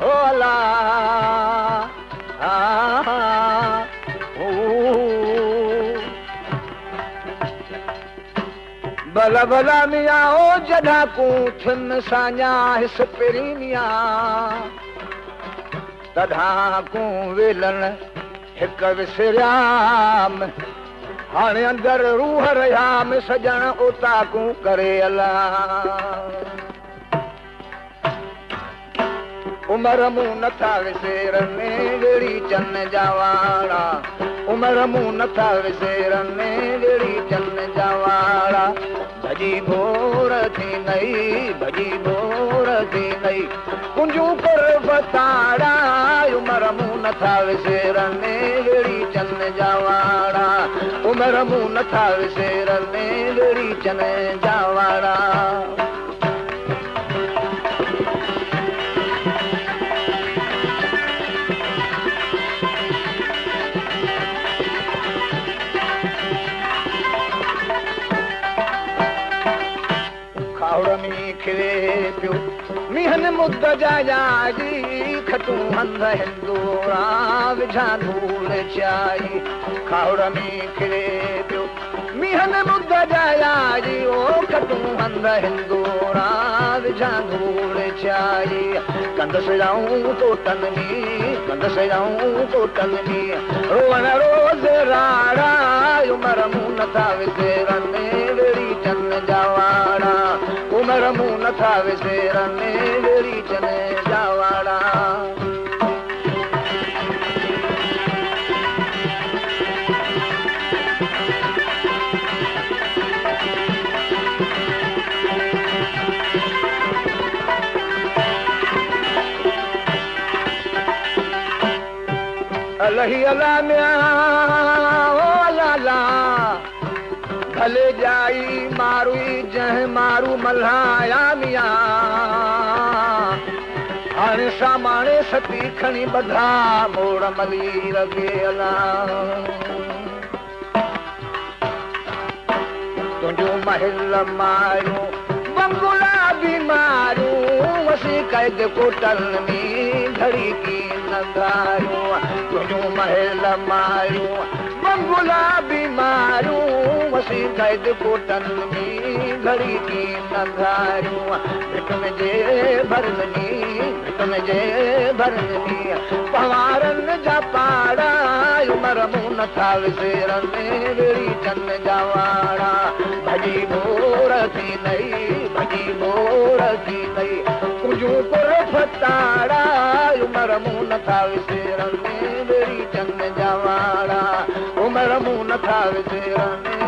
ओ अला भला भला मियां ओ जॾा को थिन साञा हिस पहिरीं मियां तॾा को वेलन हिक विसरियाम हाणे अंदर रूह रहियाम सजण उता को करे अला उमर मूं नथा विसेरनि जहिड़ी चन जा वाड़ा उमर मूं नथा विसेरनि जहिड़ी चन जा वाड़ा भॼी बोर थी नई भॼी बोर थी नई कुंजू कर बताड़ा उमर मूं नथा विसेरनि जहिड़ी चन जा वाड़ा उमर मूं नथा विसेरनि जहिड़ी चन जा वाड़ा खिले पियो मिहन मुद्द जाजी खटू हंध हिंदोरा विझा धूल चाई खाउड़ में खिले पियो मिहन मुद्द जाजी ओ खटू हंध हिंदोरा विझा धूल चाई कंद सजाऊं तोटन में कंद सजाऊं तोटन में रोवण रोज़ राड़ा उमर मूं नथा विसेरनि वेड़ी चन जा वाड़ा उमर मूं नथा विसेरनि वेड़ी चन जा वाड़ा अलही अला मियां ओ अला भले जाई मारुई जंहिं मारू मल्हाया मियां हाणे सामाणे सती खणी ॿधा मोड़ मली लॻे अला तुंहिंजो महल मारियूं बंगुला बि मारियूं वसी कैद कोटल में घड़ी की नगारियूं तुंहिंजो महल मारियूं बंगुला बि मारियूं वसी कैद कोटन में घड़ी की नगारियूं भिट में जे भरनी पवारनि जा पाड़ा उमर मूं नथा विसेरनि वेड़ी चन जा वाड़ा भॼी बोर थी नई भॼी बोर थी नई कुंजू पुर फताड़ा उमर मूं नथा विसेरनि वेड़ी चन जा वाड़ा उमर मूं नथा विसेरनि